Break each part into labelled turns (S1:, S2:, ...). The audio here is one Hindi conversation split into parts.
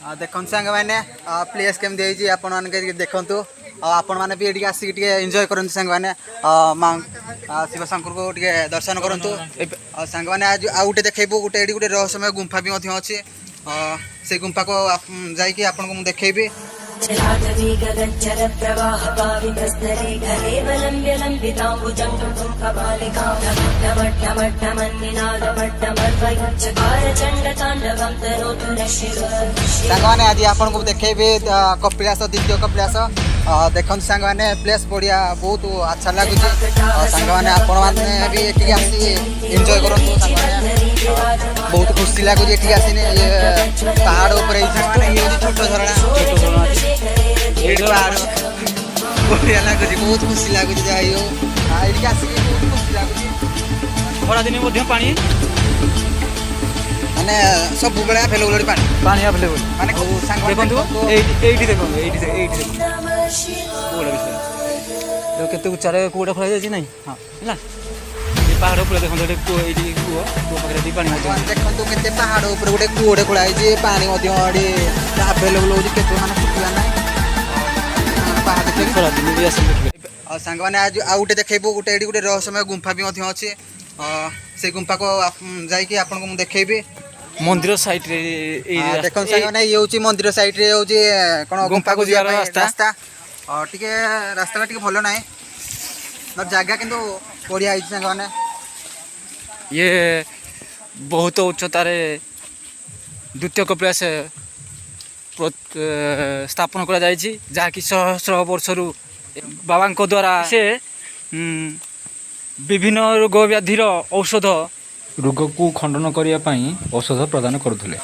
S1: देखो सांग मैंने प्लेस केम देखु आपण मैंने भी आसिक एंजॉय करते सांग मैंने शिव शंकर को दर्शन करूँ सांग मैंने आज आउ गोटे देखू गोटे गोटे रहस्यमय गुंफा भी अच्छे से गुंफा को जाकि आपको मुझे देखी सांग आज आपको देखी कपिलास द्वितीय कपिलास देखते सांग मैंने प्लेस बढ़िया बहुत अच्छा लगुच सांग मैंने आपण मैंने भी ये आसी एंजॉय करूँ बहुत खुशी लगुच ये आसने पहाड़ उपर छोट झरणा बढ़िया लगुच बहुत खुशी लगुच ये आसिक बहुत खुशी लगुच
S2: खरा दिन पानी
S1: माने सब बेले अवेलेबल पानी
S2: अवेलेबल
S1: माने
S2: देखो एठी देखो केते उच्चारे कूड़ा खोला जाए ना हाँ है पहाड़ उपर देखो पानी
S1: देखो केते पहाड़ उपर गोटे कूड़े खोला पानी अवेलेबल होते माने सुखला ना पहाड़ सांग मैंने आज आउ गोटे देखू गोटे गोटे रहस्यमय गुंफा भी अच्छे से गुंफा को जाकि आपको मुझे देखी
S2: मंदिर साइड रे
S1: देखो सांग ये हूँ मंदिर साइड रे हूँ कौन गुंफा को जा रास्ता टिके रास्ता टिके भल ना जगह किंतु बढ़िया है सांग मैंने
S2: ये बहुत उच्चतार द्वितीय कपिलास स्थापन करा जायछि जहाँकि सहस्र वर्षर बाबा द्वारा से विभिन्न रोग व्याधिर औषध
S3: रोग को खंडन करने औषध प्रदान करुले।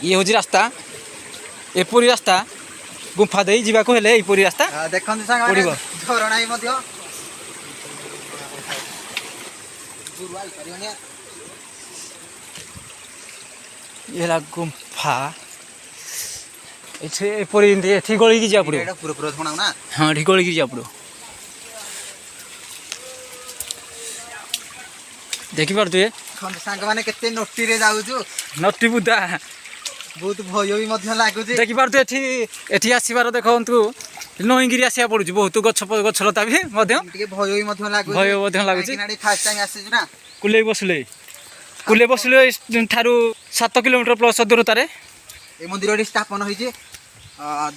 S2: ये हूँ रास्ता एपरी रास्ता गुंफा दे जावाक हेले एपरी रास्ता
S1: देखते झरणा
S2: ये गुंफा एपरी गलिकी जा पड़ो हाँ गलिकी जा पड़ो देखिपार तुए
S1: सांग मैंने केते नोटी रे जाऊछु
S2: नटी बुदा
S1: बहुत भय भी लगुच
S2: देखिपार तु एठी आसीबार देखंतु नईगिरी आसिया पड़ुछ बहुत गछलता भी भय भी लगुच
S1: फर्स्ट टाइम आसीछु ना
S2: कुले बसले ठारू 7 किलोमीटर प्लस दूरतार
S1: ए मंदिर स्थापन होइजे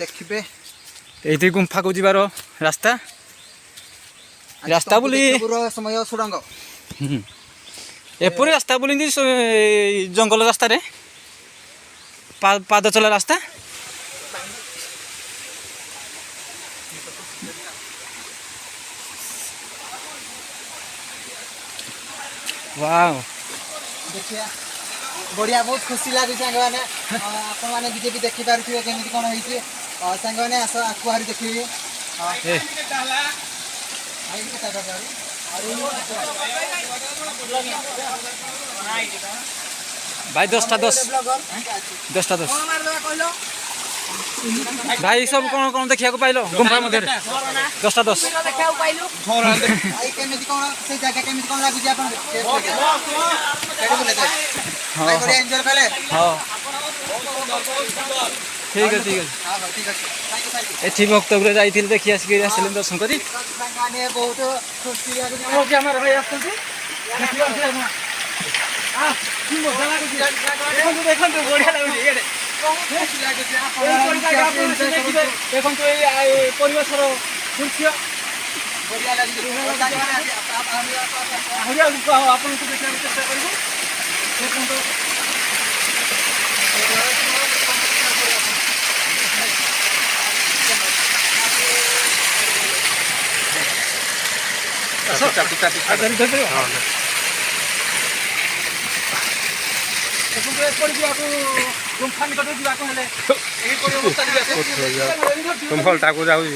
S1: देखिबे
S2: एठी गुंफा को जीवार रास्ता बोली
S1: समय सुरंग
S2: एपरी रास्ता बोली जंगल रास्ता रे पाद चला रास्ता वाओ
S1: देखिए बढ़िया बहुत खुशी लगे सांग मैंने आपण मैंने बीजेपी देखी पारे केमी कौन होती सांग मैंने आस आखु हारी देखिए
S2: भाई 10टा 10 भाई सब कौन कौन देखा पाइल गुंफा मध्य 10टा 10 ठीक है एठी भक्त जाइए देखी आसिक आसिले दर्शन करी
S3: गुंफा को जाऊँ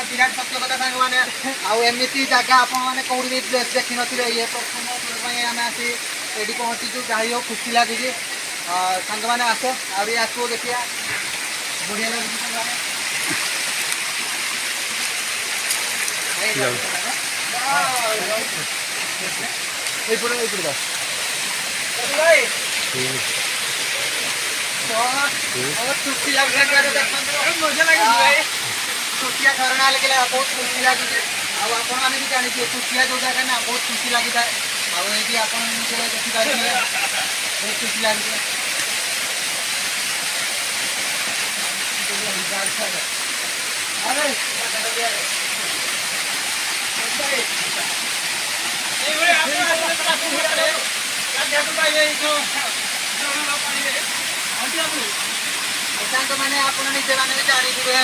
S1: विराट सत्य कथा सांग मैंने आमती जगह आपने कौड़ी भी देखी नी ये प्रथम आम आसी ये पहुँचीचु जाई हो खुशी लगे सांग मैंने आस आसो देखिए बढ़िया लगे ଖୁସି ଲାଗୁଛି ଛୋଟିଆ ଝରଣା ଲାଗିଲା ବହୁତ ଖୁସି ଲାଗୁଛି ଆଉ ଆପଣମାନେ ବି ଜାଣିଥିବେ ଛୋଟିଆ ଯେଉଁ ଜାଗା ନା ବହୁତ ଖୁସି ଲାଗିଥାଏ ଆଉ ଏଇଠି ଆପଣ ନିଜେ ଦେଖିପାରିବେ ବହୁତ ଖୁସି ଲାଗୁଛି ସାଙ୍ଗମାନେ ଆପଣ ନିଜେ ମାନେ ବି ଜାଣିଥିବେ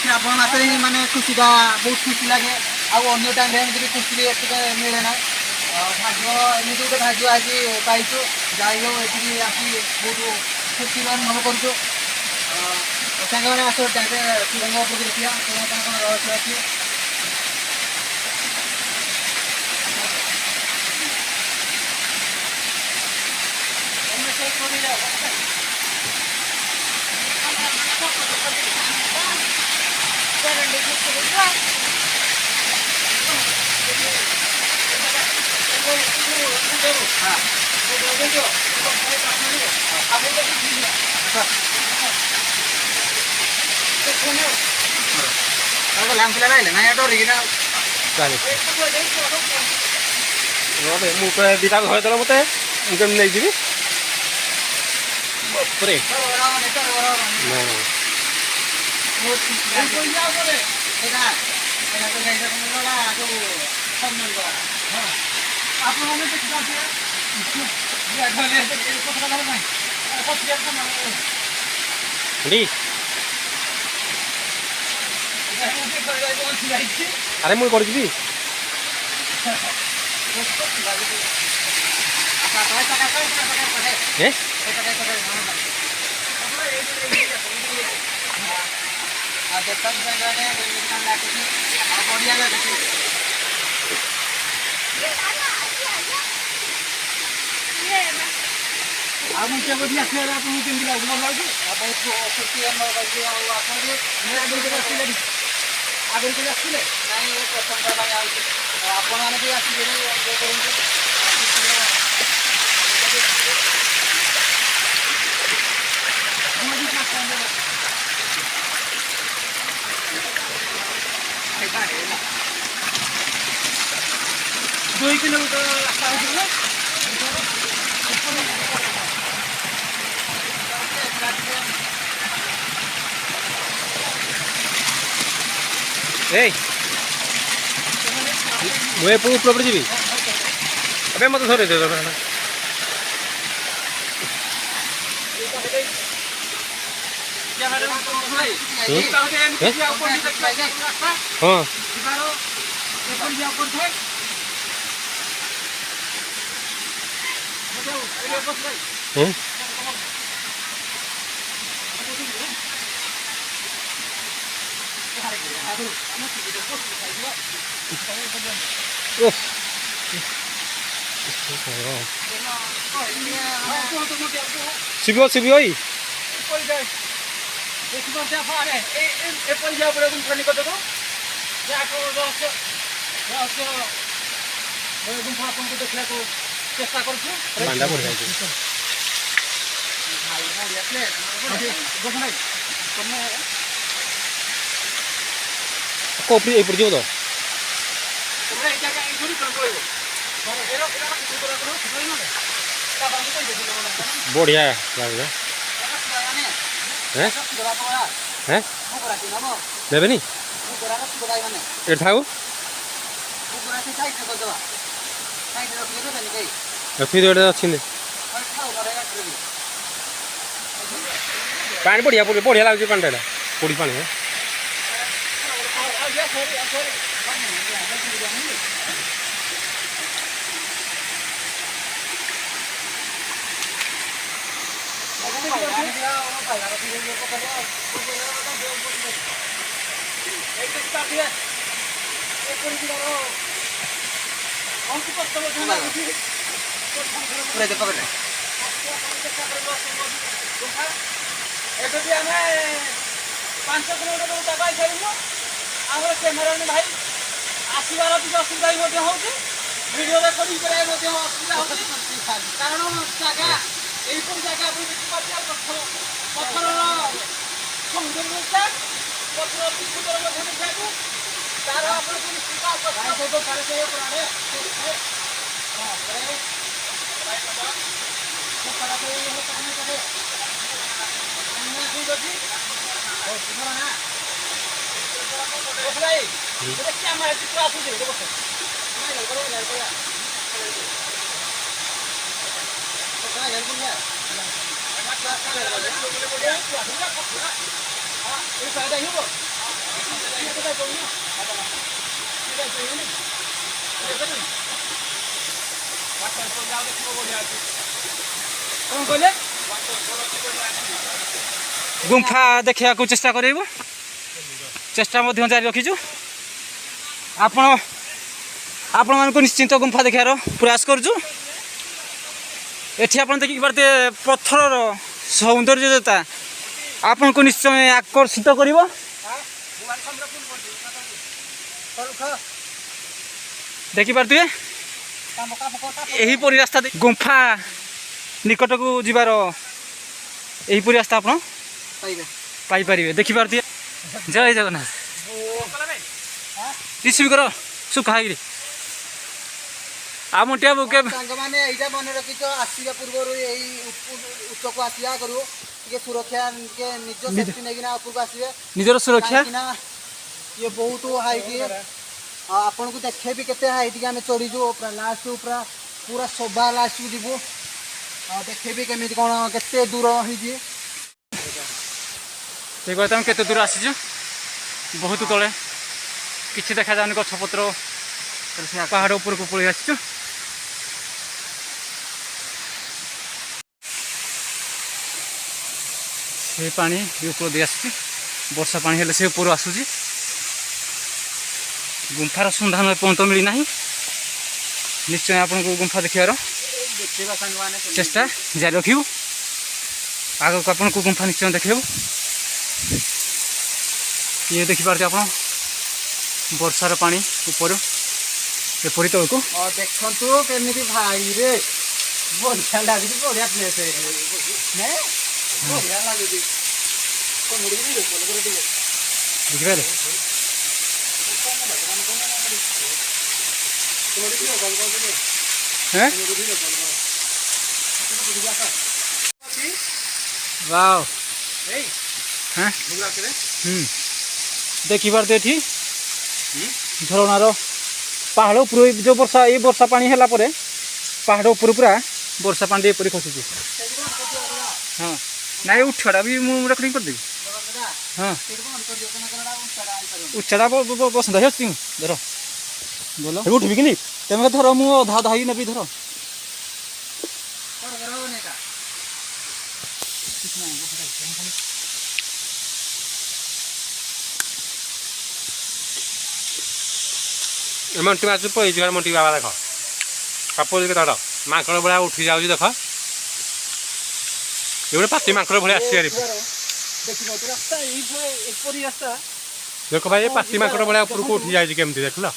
S1: ଶ୍ରାବଣ ମାସରେ ହିଁ ମାନେ ଖୁସିଟା ବହୁତ ଖୁସି ଲାଗେ ଆଉ ଅନ୍ୟ ଟାଇମ୍ରେ ଏମିତି ବି ଖୁସି ଏତିକି ମିଳେ ନାହିଁ ଭାଗ୍ୟ ଏମିତି ଗୋଟେ ଭାଗ୍ୟ ଆଜି ପାଇଛୁ ଯାଇ ହଉ ଏଠିକି ଆସି ବହୁତ ଖୁସିର ଅନୁଭବ କରୁଛୁ ସାଙ୍ଗମାନେ ଆସ ତାଙ୍କେ ସୁରଙ୍ଗ ଉପରକୁ ଦେଖିବା ସୁରଙ୍ଗ କ'ଣ କ'ଣ ରହସ୍ୟ ଅଛି ଲାମ୍ପିଲା ରହିଲେ ନା ଡରିକି ନା
S4: ମୁଁ ଦିଟା ଘରେ ଦେଲ ମତେ ମୁଁ କେମିତି ନେଇଯିବି ବାପରେ ଆରେ ମୁଁ କରିଯିବି
S1: ବଢ଼ିଆ ଲାଗୁଛି ଆଉ ମୁଁ କେବେଠି ଆସିବାର ଆପଣଙ୍କୁ କେମିତି ଲାଗୁଛି ଭଲ ଲାଗୁଛି ବହୁତ ଖୁସି ଅନୁଭବ କରୁଛି ଆଉ ଆପଣ ବି ଆଗରୁ କେବେ ଆସିଲେ ଆଗରୁ କେବେ ଆସିଥିଲେ ନାଇଁ ପ୍ରଥମ ଥର ପାଇଁ ଆଉଛି ଆପଣମାନେ ବି ଆସିବେ ଏନ୍ଜୟ କରନ୍ତୁ ଦୁଇ କିଲୋମିଟର ରାସ୍ତା ହେଉଛି ନା
S4: এই ମୁଁ ଏପଟକୁ ଉପର ଯିବି ଏବେ ମୋତେ ଧରେଇ ଦେ ହଁ ଶିବିବ ଶିବିବ ଏଇ
S1: ଆପଣଙ୍କୁ ଦେଖିବାକୁ ଚେଷ୍ଟା କରୁଛୁ
S4: ପାଣ୍ଡା ବଢ଼ିଆ କୋପରି ଏପଟେ ଯିବ ତ ବଢ଼ିଆ ଲାଗୁଛି ନେବେନି ଏଠି ଥାଉ ରଖିବି ଗୋଟେ ଅଛି ପାଣି ବଢ଼ିଆ ବଢ଼ିଆ ଲାଗୁଛି ପାଣିଟା ଏଇଟା ପୋଡ଼ି ପାଣି
S1: ଏବେ ବି ଆମେ 5 କିଲୋମିଟର ଜାଗା ହେଇସାରିଛୁ ଆମର କ୍ୟାମେରାମ୍ୟାନ୍ ଭାଇ
S2: ଆସିବାର ଟିକେ ଅସୁବିଧା ବି ମଧ୍ୟ ହେଉଛି ଭିଡ଼ିଓ ରେକର୍ଡିଂ କରିବା ମଧ୍ୟ ଅସୁବିଧା ହେଉଛି କାରଣ ଜାଗା ଏହିପରି ଜାଗା ଆପଣ ଦେଖିପାରୁଥିବେ ପଥରର ସୌନ୍ଦର୍ଯ୍ୟତା ପଥର ଅତି ସୁନ୍ଦର ମଧ୍ୟ ଦେଖିବାକୁ ତାର ଆପଣଙ୍କୁ ନିଶ୍ଚିତ କ'ଣ କହିଲେ ଗୁମ୍ଫା ଦେଖିବାକୁ ଚେଷ୍ଟା କରିବୁ ଚେଷ୍ଟା ମଧ୍ୟ ଜାରି ରଖିଛୁ ଆପଣମାନଙ୍କୁ ନିଶ୍ଚିନ୍ତ ଗୁମ୍ଫା ଦେଖିବାର ପ୍ରୟାସ କରୁଛୁ ଏଠି ଆପଣ ଦେଖିପାରୁଥିବେ ପଥରର ସୌନ୍ଦର୍ଯ୍ୟତା ଆପଣଙ୍କୁ ନିଶ୍ଚୟ ଆକର୍ଷିତ କରିବ ଦେଖିପାରୁଥିବେ ଏହିପରି ରାସ୍ତା ଗୁମ୍ଫା ନିକଟକୁ ଯିବାର ଏହିପରି ରାସ୍ତା ଆପଣ ପାଇପାରିବେ ଦେଖିପାରୁଥିବେ ଜୟ ଜଗନ୍ନାଥ ରିସିଭ୍ କର ସୁଖା ହେଇକିରି ଆମ ଟିଆ
S1: ସାଙ୍ଗମାନେ ଏଇଟା ମନେ ରଖିଛ ଆସିବା ପୂର୍ବରୁ ଏଇ ଉଚ୍ଚକୁ ଆସିବା ଆଗରୁ ଟିକେ ସୁରକ୍ଷା ଟିକେ ନିଜ ସେଫ୍ଟି ନେଇକିନା ଉପରକୁ ଆସିବେ
S2: ନିଜର ସୁରକ୍ଷା
S1: ଇଏ ବହୁତ ହାଇଟ୍ ଆପଣଙ୍କୁ ଦେଖେଇବି କେତେ ହାଇଟ୍ କି ଆମେ ଚଢ଼ିଛୁ ଲାଷ୍ଟ ପୁରା ଶୋଭା ଲାଷ୍ଟକୁ ଯିବୁ ଦେଖେଇବି କେମିତି କ'ଣ କେତେ ଦୂର ହେଇଛି
S2: ଠିକ୍ ଅଛି ଆମେ କେତେ ଦୂର ଆସିଛୁ ବହୁତ ତଳେ କିଛି ଦେଖାଯାଉନି ଗଛପତ୍ର ପାହାଡ଼ ଉପରକୁ ପଳେଇ ଆସିଛୁ ସେ ପାଣି ଉପର ଦେଇ ଆସୁଛି ବର୍ଷା ପାଣି ହେଲେ ସେ ଉପରୁ ଆସୁଛି ଗୁମ୍ଫାର ସନ୍ଧାନ ଏପର୍ଯ୍ୟନ୍ତ ମିଳିନାହିଁ ନିଶ୍ଚୟ ଆପଣଙ୍କୁ ଗୁମ୍ଫା ଦେଖିବାର ଚେଷ୍ଟା ଜାରି ରଖିବୁ ଆଗକୁ ଆପଣଙ୍କୁ ଗୁମ୍ଫା ନିଶ୍ଚୟ ଦେଖେଇବୁ ଇଏ ଦେଖିପାରୁଛି ଆପଣ ବର୍ଷାର ପାଣି ଉପରୁ ଏପରି ତଳକୁ
S1: ଦେଖନ୍ତୁ କେମିତି ଭାଇରେ ବଢ଼ିଆ ଲାଗୁଛି ବଢ଼ିଆ ପ୍ଲେସ୍ ବଢ଼ିଆ ଲାଗୁଛି
S2: ଦେଖିପାରିଲେ वाव देखिपारे ये झरणार पहाड़ उपर जो वर्षा ये वर्षा पानी है पहाड़ उपर पूरा वर्षा पानी एपरी खसुची हाँ ना उठाटा भी मुझे रेकर्डिंग करदेवी हाँ उच्चाटा पसंद है धर बोलो उठबी कि तुम धर मु अधा अधा ही नेबी धर
S4: मंटी माछ पड़ मंटी बाबा देख कपल के तर माकड़ भाया उठी जाऊँ देख ये गोटे पाती माकड़ भाया आस देख भाई पाती माकड़ भाया ऊपर को उठी जाए केमती देख लो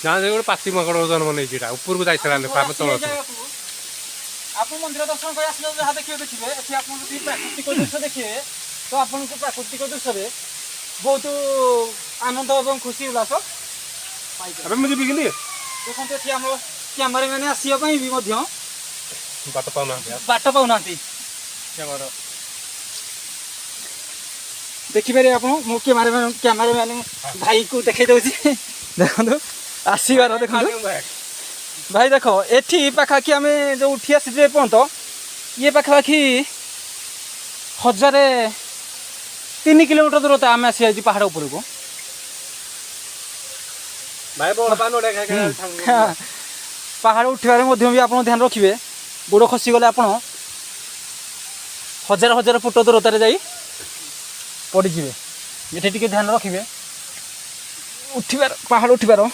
S4: जहाँ गोटे पाती माकड़ जन्म नहीं ऊपर को जाइए देख आम तल
S2: आप मंदिर दर्शन कर जहाँ देखिए देखिए प्राकृतिक दृश्य देखिए तो आपको प्राकृतिक दृश्य बहुत आनंद और खुशी उल्लास
S4: मुझे बिकनी
S2: देखते ये आम कैमेरा मैंने आसवाई भी
S4: बाट पाऊना
S2: देखिपारे आप कैमेरा मैंने भाई को देखा देखो आसबार देखो भाई देख एटी पाखापाखि आम जो उठी आसी पर्यंत ये पाखापाखि 1003 किलोमीटर दूरता आम आसी जाइए पहाड़ उपर को पहाड़ उठार भी आप ध्यान रखिए गोड़ खसीगले आप 1000 फुट दूरतार जा पड़े ये ध्यान रखिए उठार पहाड़ उठार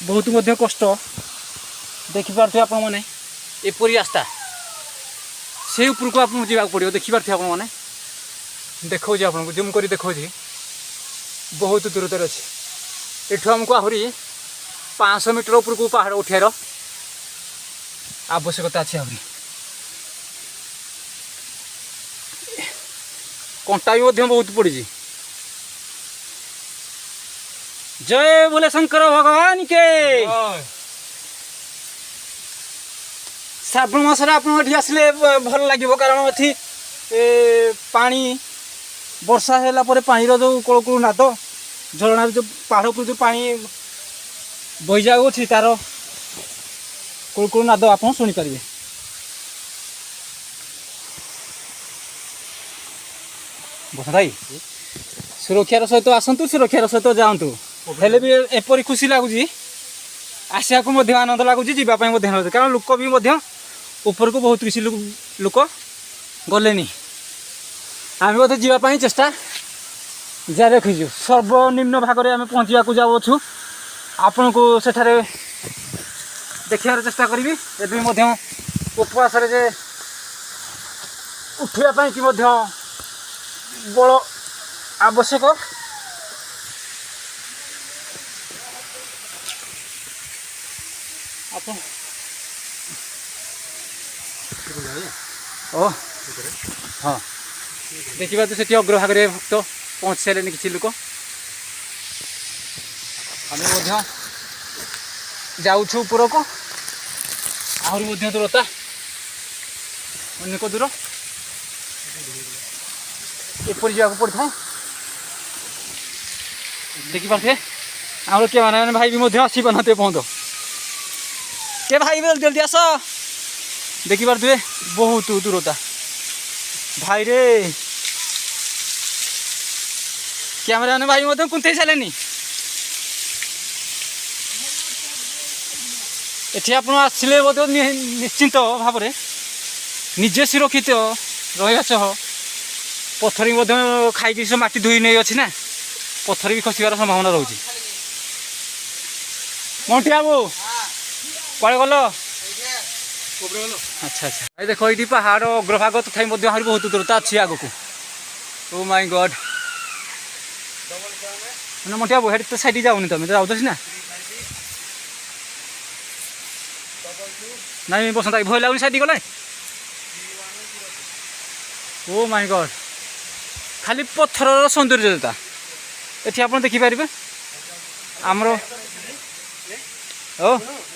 S2: बहुत कष्ट देखिपे आप एपरी रास्ता से ऊपर को आपको जावाक पड़ो देखिपे आपने देखा आपको जूम कर देखा बहुत दूरतार अच्छे एठू आमको आहरी 500 मीटर उपरको पहाड़ उठार आवश्यकता अच्छी आहरी कंटा भी बहुत पड़ी। जय बोले शंकर भगवान के। श्रावण मसरे आप आसले भल लगे कारण ये पानी वर्षा है पानी जो कूल नाद झरणा जो पहाड़ पर जो पानी बही जाऊँगी तार कूल नाद आप शुणी पारे। बसंत भाई सुरक्षार सहित आसतु सुरक्षार सहित जातु हेले भी एपरी खुशी लगुच आसिया को आनंद लगुच जावाई कारण लोक भी ऊपर को बहुत किसी लोक गले आम जावाई चेष्टा जारी रखीचु सर्वनिम्न भाग में आम पहुँचा जाऊँ आपण को सेठारे देखार चेष्टा करी एवं उपवास उठापी कि बल आवश्यक हाँ देखा तो से अग्रभाग में भक्त पहुँच सारे किसी लोक आम जाऊँ ऊपर को आहरी दूरता अनेक दूर एपरी जावाक पड़ता है देखिपे आम कैमरामैन भाई भी आसी पारे पहुँच के भाई जल्दी जल्दी आस देखिपे बहुत दूरता भाई रे कैमरामैन भाई कुंते सारे एठी आप आसिले निश्चिंत भाव में निजे सुरक्षित रहा सह पत्थर भी खाई सब माटी धोई नहीं अच्छी ना पत्थर भी खसार संभावना रोचे। मंटी बाबू कड़े गल अच्छा अच्छा भाई देख ये पहाड़ अग्रभाग तथा आहरी बहुत दूरता अच्छी आग को ओ माय गॉड ना मंटी बाबू हेड तो साइड जाऊनी तुम तो जाऊँ ना नहीं बसंत भाई भय लगुनि साइड गला ओ माय गॉड खाली पत्थर सौंदर्यता ये आप देखिपारे आमर ओ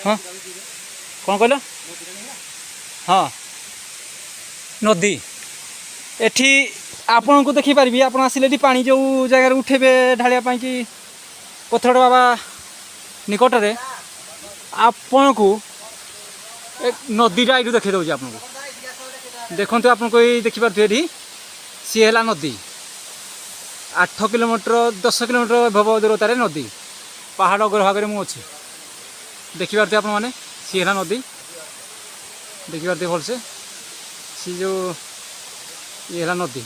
S2: हाँ कौन कहल हाँ नदी एठी आपण को देखिपारे आप आसिले पानी जो जगार उठेबे ढालिया कि पत्थर बाबा निकट में आपण को एक नदीटा ये देखी दूसरी आपको देखते आपको ये देखिपे सी है नदी 8 किलोमीटर 10 किलोमीटर भव दूरतार नदी पहाड़ अग्रभाग में मुझे देखिपे आप सी है नदी देखिपे भलसे सी जो ये है नदी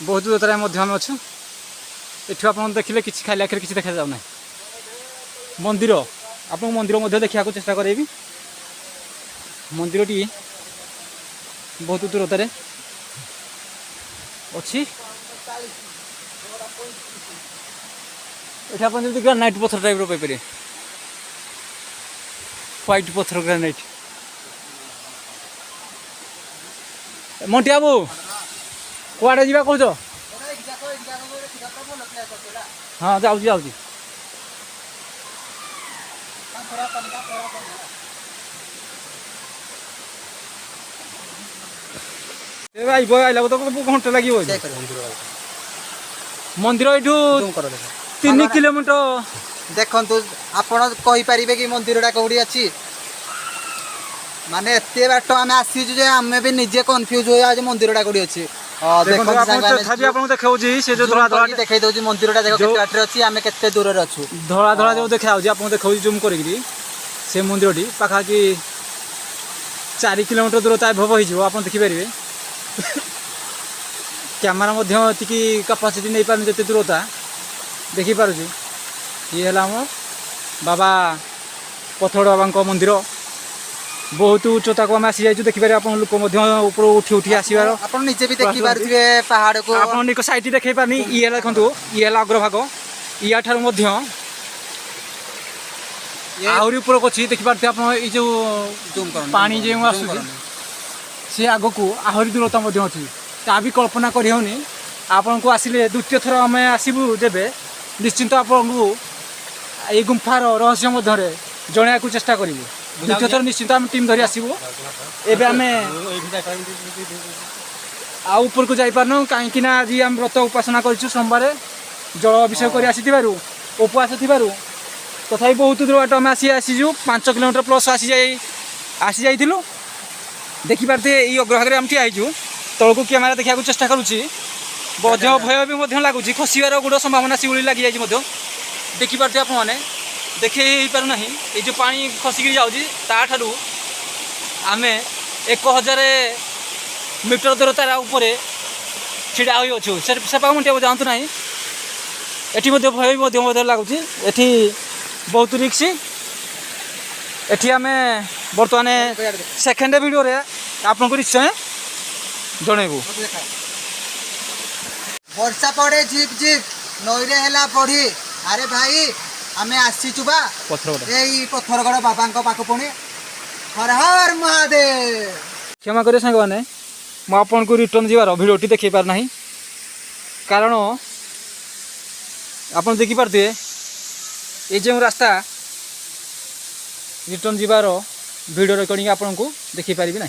S2: बहुत दूरतार आम अच्छे एठू आप देखिले कि खाली आखिर किसी देखा जाऊना मंदिर आपको मंदिर देखा चेष्टा करेबी मंदिरटी बहुत दूरतार अच्छी आप ग्रानाइट पत्थर टाइप पाइपर व्हाइट पत्थर ग्रानाइट मंटी बाबू कड़े जा कौच हाँ जाऊँ जाऊँ आइब आइला तो घंटे लगे मंदिर ये 3 किलोमीटर
S1: देखु आपण कहींपारे कि मंदिरटा कौटी अच्छी माने एत बाट आम आसीचु आम भी निजे कन्फ्यूज हुआ मंदिरटा कौटी अच्छी देखा दूसरी मंदिरटा देख अच्छी आम के दूर अच्छु
S2: धला धला जो देखा देखा जूम कर मंदिर पाखापाखि 4 किलोमीटर दूरता भव हो देखिपारे कैमेरा कैपासीटी नहीं पारे जिते दूरता देखिपार ये है आम बाबा पथड़ बाबा मंदिर बहुत उच्चता को आम आसी जाइए देखिपारे आप लोक ऊपर उठी उठी आसबार
S1: निजे भी देखिपारे पहाड़ को
S2: आप साइड देखे पारनी ये देखो ये अग्रभाग या ठार मध्य आहरी ऊपर अच्छी देखिपारे आप जो
S1: जूम करो
S2: पानी जो आसूँ सी आग को आहरी दूरता अच्छी ता भी कल्पना करहनी आपण को आसिले द्वितीय थर आम आसबू जब निश्चिंत आपन को ये गुंफार रहस्य मध्य जणा को चेष्टा करूँ द्वितीय थर निश्चिंत आम टीम धरी आसबू एबे आमे आ ऊपर को जापारनु कहीं आज आम व्रत उपासना करूँ सोमवार जल अभिषेक कर उपवास थी तथा बहुत दूर बाट आम आसीजु 5 किलोमीटर प्लस आसी जाइलु देखिपारे ये अग्रभाग आम ठियाजु तौक कैमेरा देखा चेष्टा करुँची बध भय भी लगुच खसबार गोड़ संभावना शिवली लगी जाए देखिपारे आप देखे पारना ये जो पानी खसिक जाऊँ आम 1000 मीटर दूरतार उपर छिड़ा होचु से पाक मुझे जानतु ना एटी भय भी लगुच एटी बहुत रिक्स एटी आम बर्तमान सेकेंड वीडियो रे आपको निश्चय जनइबू
S1: वर्षा पड़े झिप झिप नईरे है पढ़ी अरे भाई आम आसीचुबा पत्थरगढ़ बाबा पाख पुणी हर हर महादेव
S2: क्षमा करें सांग मैंने मुझे रिटर्न जीवार भिडटी देखी पार ना कारण आप देखिपारे ये जो रास्ता रिटर्न जीवार भिडियो रिकॉर्डिंग आपको देखी पारि ना।